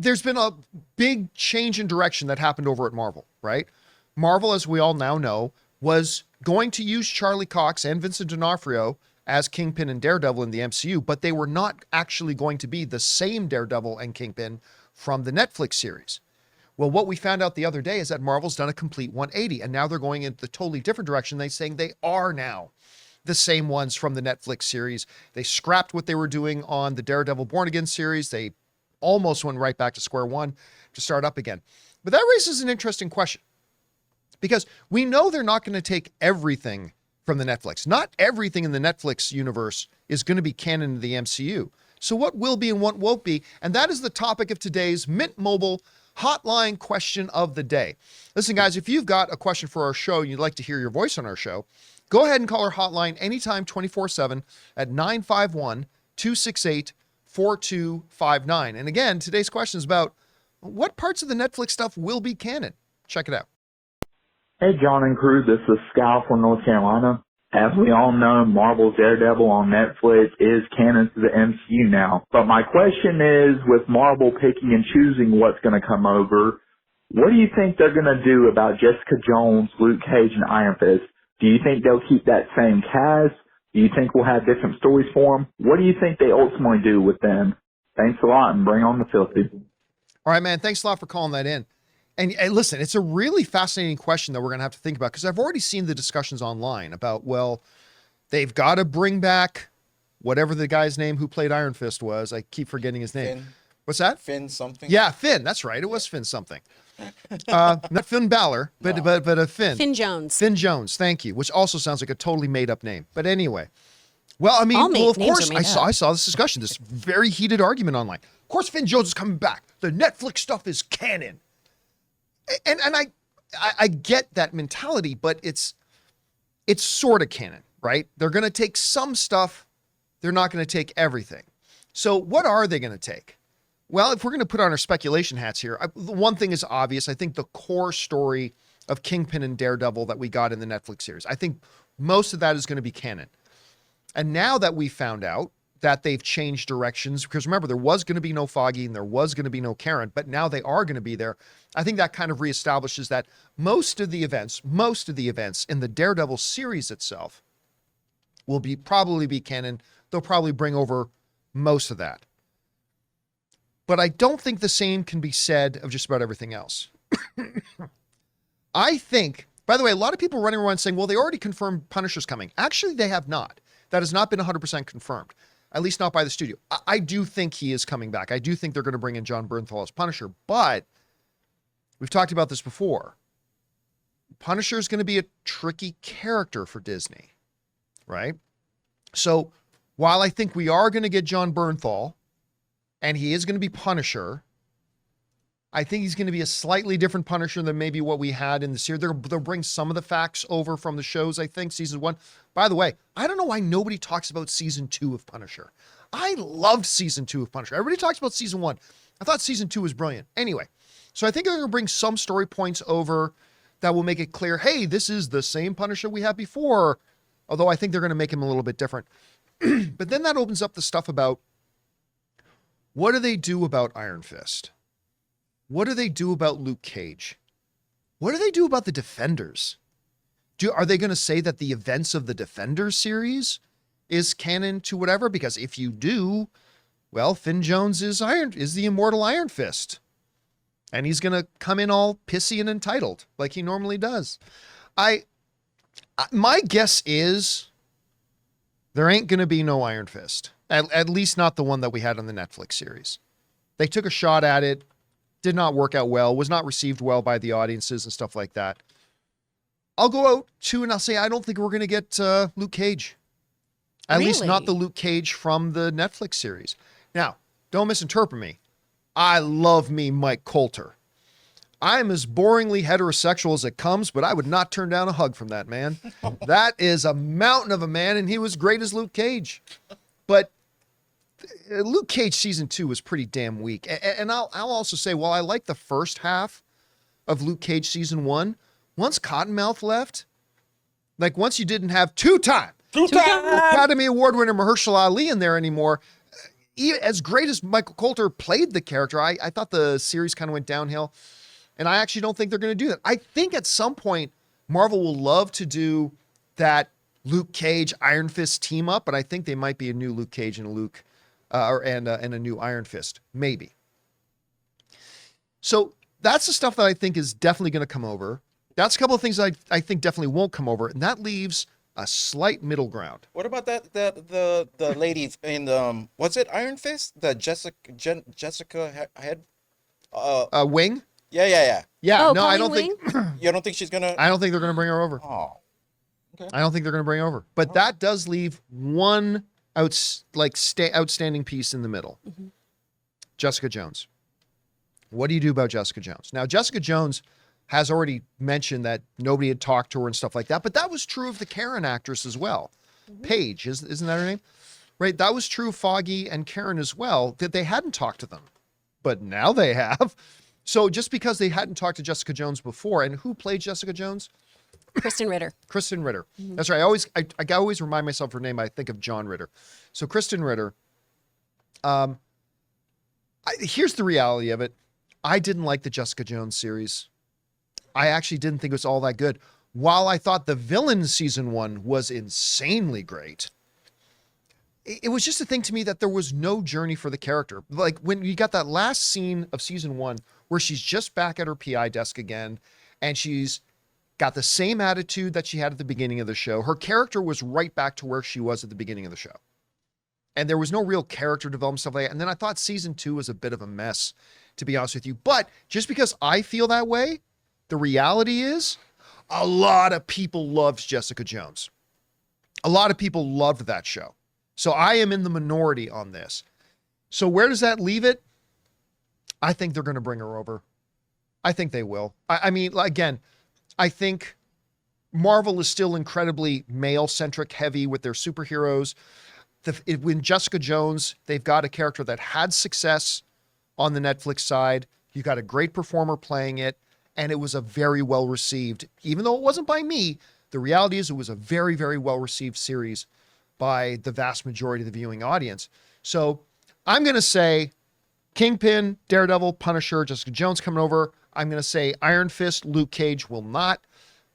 there's been a big change in direction that happened over at Marvel, right? Marvel, as we all now know, was going to use Charlie Cox and Vincent D'Onofrio as Kingpin and Daredevil in the MCU, but they were not actually going to be the same Daredevil and Kingpin from the Netflix series. Well, what we found out the other day is that Marvel's done a complete 180, and now they're going in the totally different direction. They're saying they are now the same ones from the Netflix series. They scrapped what they were doing on the Daredevil Born Again series. They almost went right back to square one to start up again. But that raises an interesting question, because we know they're not going to take everything from the Netflix. Not everything in the Netflix universe is going to be canon to the MCU. So what will be and what won't be? And that is the topic of today's Mint Mobile Hotline question of the day. Listen, guys, if you've got a question for our show, you'd like to hear your voice on our show, go ahead and call our hotline anytime 24/7 at 951-268-4259. And again, today's question is about what parts of the Netflix stuff will be canon. Check it out. Hey, John and crew, this is Scal from North Carolina. As we all know, Marvel's Daredevil on Netflix is canon to the MCU now. But my question is, with Marvel picking and choosing what's going to come over, what do you think they're going to do about Jessica Jones, Luke Cage, and Iron Fist? Do you think they'll keep that same cast? Do you think we'll have different stories for them? What do you think they ultimately do with them? Thanks a lot, and bring on the filthy. All right, man, thanks a lot for calling that in. And listen, it's a really fascinating question that we're going to have to think about, because I've already seen the discussions online about, well, they've got to bring back whatever the guy's name who played Iron Fist was. I keep forgetting his name. Finn. What's that? Finn something. Yeah, Finn. That's right. It was Finn something. Not Finn Balor, but a Finn. Finn Jones. Finn Jones. Thank you. Which also sounds like a totally made up name. But anyway, well, I mean, of course, I saw this discussion, this very heated argument online. Of course, Finn Jones is coming back. The Netflix stuff is canon. And I get that mentality, but it's sort of canon, right? They're going to take some stuff. They're not going to take everything. So what are they going to take? Well, if we're going to put on our speculation hats here, the one thing is obvious. I think the core story of Kingpin and Daredevil that we got in the Netflix series, I think most of that is going to be canon. And now that we found out that they've changed directions, because remember, there was going to be no Foggy and there was going to be no Karen, but now they are going to be there. I think that kind of reestablishes that most of the events in the Daredevil series itself will probably be canon. They'll probably bring over most of that. But I don't think the same can be said of just about everything else. I think, by the way, a lot of people running around saying, well, they already confirmed Punisher's coming. Actually, they have not. That has not been 100% confirmed. At least not by the studio. I do think he is coming back. I do think they're going to bring in John Bernthal as Punisher, but we've talked about this before. Punisher is going to be a tricky character for Disney, right? So while I think we are going to get John Bernthal and he is going to be Punisher, I think he's going to be a slightly different Punisher than maybe what we had in the series. They'll bring some of the facts over from the shows, I think, season 1. By the way, I don't know why nobody talks about season 2 of Punisher. I loved season 2 of Punisher. Everybody talks about season 1. I thought season 2 was brilliant. Anyway, so I think they're going to bring some story points over that will make it clear, hey, this is the same Punisher we had before, although I think they're going to make him a little bit different. But then that opens up the stuff about, what do they do about Iron Fist? What do they do about Luke Cage? What do they do about the Defenders? Are they going to say that the events of the Defenders series is canon to whatever? Because if you do, well, Finn Jones is the immortal Iron Fist. And he's going to come in all pissy and entitled like he normally does. My guess is there ain't going to be no Iron Fist. At least not the one that we had on the Netflix series. They took a shot at it. Did not work out well, was not received well by the audiences and stuff like that. I'll go out too and I'll say I don't think we're going to get Luke Cage. At least not the Luke Cage from the Netflix series. Now, don't misinterpret me. I love me Mike Coulter. I'm as boringly heterosexual as it comes, but I would not turn down a hug from that man. That is a mountain of a man, and he was great as Luke Cage. But Luke Cage season 2 was pretty damn weak. And I'll also say, while I like the first half of Luke Cage season 1, once Cottonmouth left, like once you didn't have two-time Academy Award winner Mahershala Ali in there anymore, as great as Michael Coulter played the character, I thought the series kind of went downhill. And I actually don't think they're going to do that. I think at some point, Marvel will love to do that Luke Cage, Iron Fist team up, but I think they might be a new Luke Cage and a new Iron Fist, maybe. So that's the stuff that I think is definitely going to come over. That's a couple of things I think definitely won't come over, and that leaves a slight middle ground. What about the ladies in the what's it, Iron Fist? The Jessica Head Wing? Yeah. Yeah, Oh, no, I Colleen don't Wing? think You don't think she's gonna? I don't think they're going to bring her over. Oh, I don't think they're going to bring her over. But that does leave one outstanding piece in the middle. Mm-hmm. Jessica Jones. What do you do about Jessica Jones? Now, Jessica Jones has already mentioned that nobody had talked to her and stuff like that, but that was true of the Karen actress as well. Mm-hmm. Paige, isn't that her name? Right, that was true of Foggy and Karen as well, that they hadn't talked to them. But now they have. So just because they hadn't talked to Jessica Jones before, and who played Jessica Jones? Kristen Ritter. Kristen Ritter. Mm-hmm. That's right. I always remind myself her name. I think of John Ritter. So Kristen Ritter. Here's the reality of it. I didn't like the Jessica Jones series. I actually didn't think it was all that good. While I thought the villain season 1 was insanely great, it was just a thing to me that there was no journey for the character. Like when you got that last scene of season 1 where she's just back at her PI desk again, and she's got the same attitude that she had at the beginning of the show. Her character was right back to where she was at the beginning of the show. And there was no real character development stuff like that. And then I thought season 2 was a bit of a mess, to be honest with you. But just because I feel that way, the reality is a lot of people loved Jessica Jones. A lot of people loved that show. So I am in the minority on this. So where does that leave it? I think they're going to bring her over. I think they will. I mean, again, I think Marvel is still incredibly male-centric heavy with their superheroes. When Jessica Jones, they've got a character that had success on the Netflix side. You got a great performer playing it, and it was a very well-received, even though it wasn't by me, the reality is it was a very, very well-received series by the vast majority of the viewing audience. So I'm going to say Kingpin, Daredevil, Punisher, Jessica Jones coming over. I'm going to say Iron Fist, Luke Cage will not.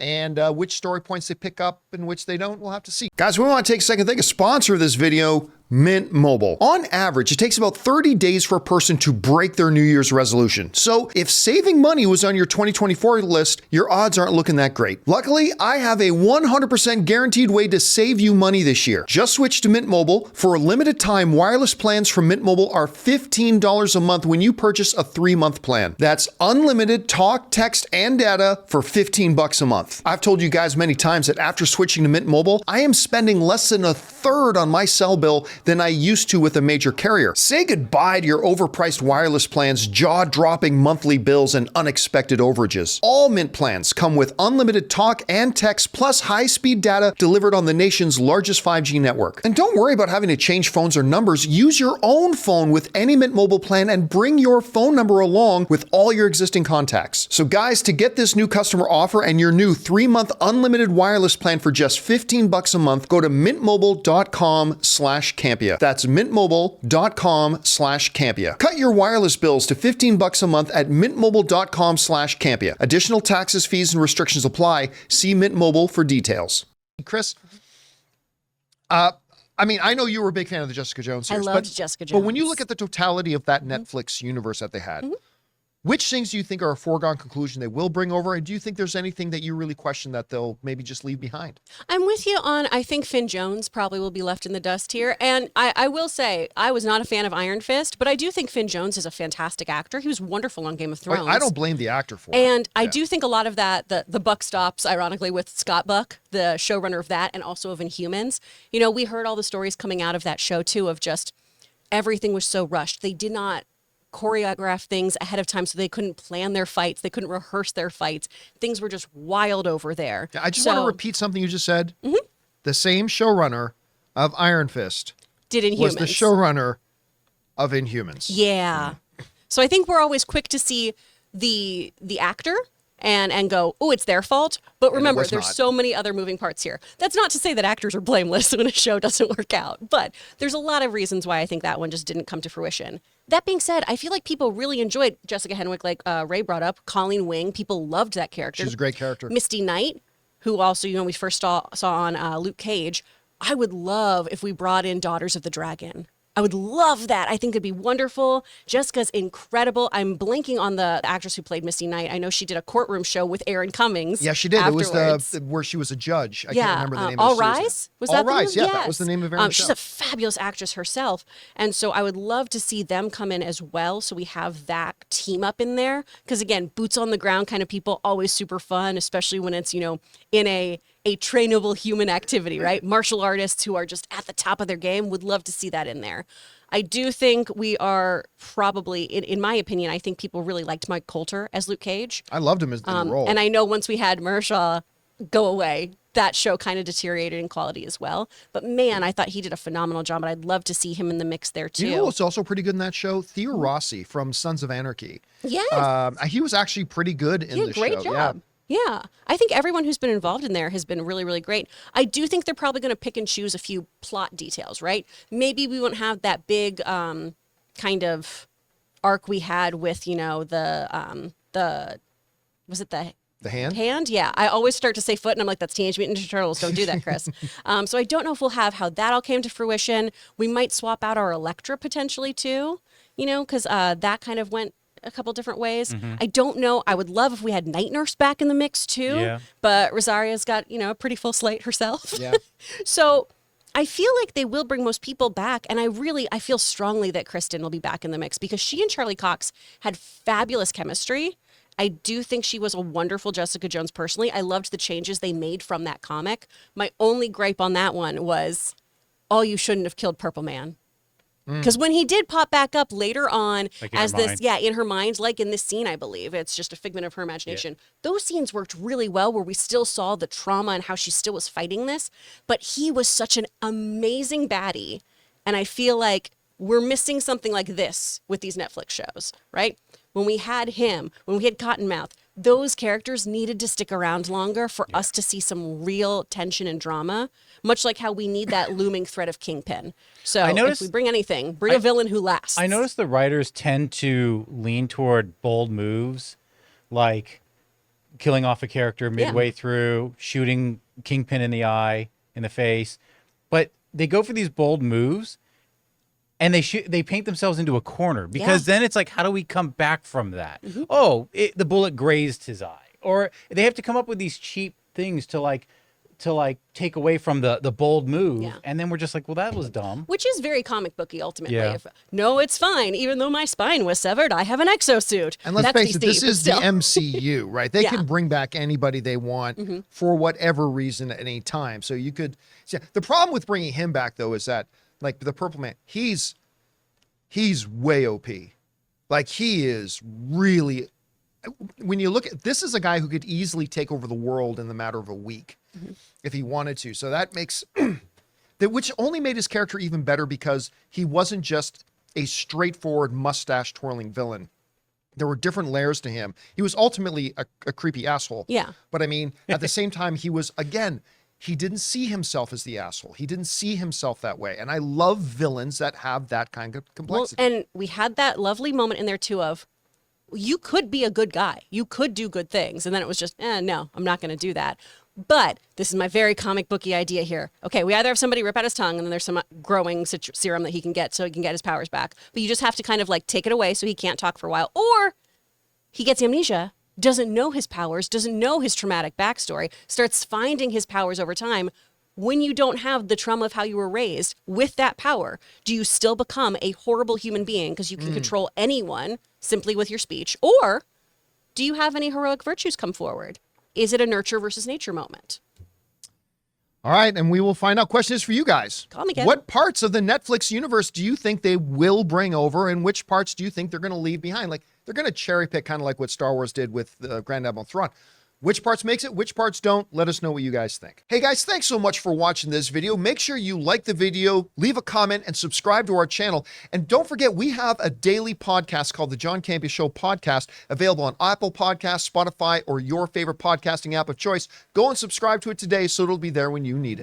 And which story points they pick up and which they don't, we'll have to see. Guys, we want to take a second to thank a sponsor of this video, Mint Mobile. On average, it takes about 30 days for a person to break their New Year's resolution. So if saving money was on your 2024 list, your odds aren't looking that great. Luckily, I have a 100% guaranteed way to save you money this year. Just switch to Mint Mobile. For a limited time, wireless plans from Mint Mobile are $15 a month when you purchase a 3-month plan. That's unlimited talk, text, and data for $15 a month. I've told you guys many times that after switching to Mint Mobile, I am spending less than a third on my cell bill than I used to with a major carrier. Say goodbye to your overpriced wireless plans, jaw-dropping monthly bills, and unexpected overages. All Mint plans come with unlimited talk and text plus high-speed data delivered on the nation's largest 5G network. And don't worry about having to change phones or numbers. Use your own phone with any Mint Mobile plan and bring your phone number along with all your existing contacts. So guys, to get this new customer offer and your new 3-month unlimited wireless plan for just $15 a month, go to mintmobile.com/Campea. That's mintmobile.com/Campea. Cut your wireless bills to $15 a month at mintmobile.com/Campea. Additional taxes, fees, and restrictions apply. See Mint Mobile for details. Chris, I mean, I know you were a big fan of the Jessica Jones series. I loved Jessica Jones. But when you look at the totality of that Netflix universe that they had, which things do you think are a foregone conclusion they will bring over? And do you think there's anything that you really question that they'll maybe just leave behind? I'm with you on, I think Finn Jones probably will be left in the dust here. And I will say, I was not a fan of Iron Fist, but I do think Finn Jones is a fantastic actor. He was wonderful on Game of Thrones. I don't blame the actor for it. And I do think a lot of that, the buck stops, ironically, with Scott Buck, the showrunner of that, and also of Inhumans. You know, we heard all the stories coming out of that show, too, of just everything was so rushed. They did not choreograph things ahead of time, so they couldn't plan their fights. They couldn't rehearse their fights. Things were just wild over there. I just want to repeat something you just said. The same showrunner of Iron Fist did Inhumans. was the showrunner of Inhumans. Yeah. So I think we're always quick to see the actor and go, oh, it's their fault. But remember, was there's not. so many other moving parts here. That's not to say that actors are blameless when a show doesn't work out, but there's a lot of reasons why I think that one just didn't come to fruition. That being said, I feel like people really enjoyed Jessica Henwick, like Ray brought up. Colleen Wing, people loved that character. She's a great character. Misty Knight, who also, we first saw on Luke Cage. I would love if we brought in Daughters of the Dragon. I would love that. I think it'd be wonderful. Jessica's incredible. I'm blanking on the actress who played Misty Knight. I know she did a courtroom show with Aaron Cummings. Yeah, she did. Afterwards. It was where she was a judge. I can't remember the name All of the series. Rise? Was All that the Rise, one? yeah, that was the name of Aaron's She's show. a fabulous actress herself. And so I would love to see them come in as well. So we have that team up in there. Because again, boots on the ground kind of people, always super fun, especially when it's, in a trainable human activity, right? Martial artists who are just at the top of their game, would love to see that in there. I do think we are probably, in my opinion, I think people really liked Mike Coulter as Luke Cage. I loved him in the role. And I know once we had Mershaw go away, that show kind of deteriorated in quality as well. But man, I thought he did a phenomenal job, and I'd love to see him in the mix there too. You know what's also pretty good in that show? Theo Rossi from Sons of Anarchy. Yes. He was actually pretty good in the great show. job. Yeah. I think everyone who's been involved in there has been really, really great. I do think they're probably going to pick and choose a few plot details, right? Maybe we won't have that big kind of arc we had with, was it The hand? Hand? Yeah. I always start to say foot, and I'm like, that's Teenage Mutant Ninja Turtles. Don't do that, Chris. So I don't know if we'll have how that all came to fruition. We might swap out our Elektra potentially too, because that kind of went a couple different ways. I don't know. I would love if we had Night Nurse back in the mix too. Yeah. But Rosaria's got, a pretty full slate herself. Yeah. So I feel like they will bring most people back. And I feel strongly that Kristen will be back in the mix because she and Charlie Cox had fabulous chemistry. I do think she was a wonderful Jessica Jones personally. I loved the changes they made from that comic. My only gripe on that one was, you shouldn't have killed Purple Man. Because when he did pop back up later on Like in as her this, mind. in her mind, like in this scene, I believe, it's just a figment of her imagination. Those scenes worked really well where we still saw the trauma and how she still was fighting this. But he was such an amazing baddie. And I feel like we're missing something like this with these Netflix shows, right? When we had him, when we had Cottonmouth, those characters needed to stick around longer for us to see some real tension and drama, much like how we need that looming threat of Kingpin. So if we bring anything, bring a villain who lasts. I noticed the writers tend to lean toward bold moves, like killing off a character midway through, shooting Kingpin in the eye, in the face. But they go for these bold moves, and they paint themselves into a corner because then it's like, how do we come back from that? The bullet grazed his eye, or they have to come up with these cheap things to take away from the bold move, and then we're just like, well, that was dumb. Which is very comic booky ultimately. Yeah. No, it's fine. Even though my spine was severed, I have an exosuit. And let's That's face it, this DC, but is the still. MCU, right? They can bring back anybody they want Mm-hmm. for whatever reason at any time. So you could. See, the problem with bringing him back, though, is that like the Purple Man, he's way OP. Like he is really. When you look at this, is a guy who could easily take over the world in the matter of a week if he wanted to. So that makes that, which only made his character even better because he wasn't just a straightforward mustache twirling villain. There were different layers to him. He was ultimately a creepy asshole. Yeah. But I mean, at the same time, he was, again, he didn't see himself as the asshole. He didn't see himself that way. And I love villains that have that kind of complexity. And we had that lovely moment in there too of, you could be a good guy. You could do good things. And then it was just, no, I'm not going to do that. But this is my very comic booky idea here. Okay, we either have somebody rip out his tongue and then there's some growing serum that he can get so he can get his powers back. But you just have to kind of like take it away so he can't talk for a while. Or he gets amnesia, doesn't know his powers, doesn't know his traumatic backstory, starts finding his powers over time. When you don't have the trauma of how you were raised with that power, do you still become a horrible human being because you can control anyone simply with your speech? Or do you have any heroic virtues come forward? Is it a nurture versus nature moment? All right, and we will find out. Question is for you guys. Call me, Ken. What parts of the Netflix universe do you think they will bring over, and which parts do you think they're going to leave behind? Like, they're going to cherry pick, kind of like what Star Wars did with Grand Admiral Thrawn. Which parts makes it, which parts don't? Let us know what you guys think. Hey guys, thanks so much for watching this video. Make sure you like the video, leave a comment, and subscribe to our channel. And don't forget, we have a daily podcast called the John Campea Show podcast, available on Apple Podcasts, Spotify, or your favorite podcasting app of choice. Go and subscribe to it today so it'll be there when you need it.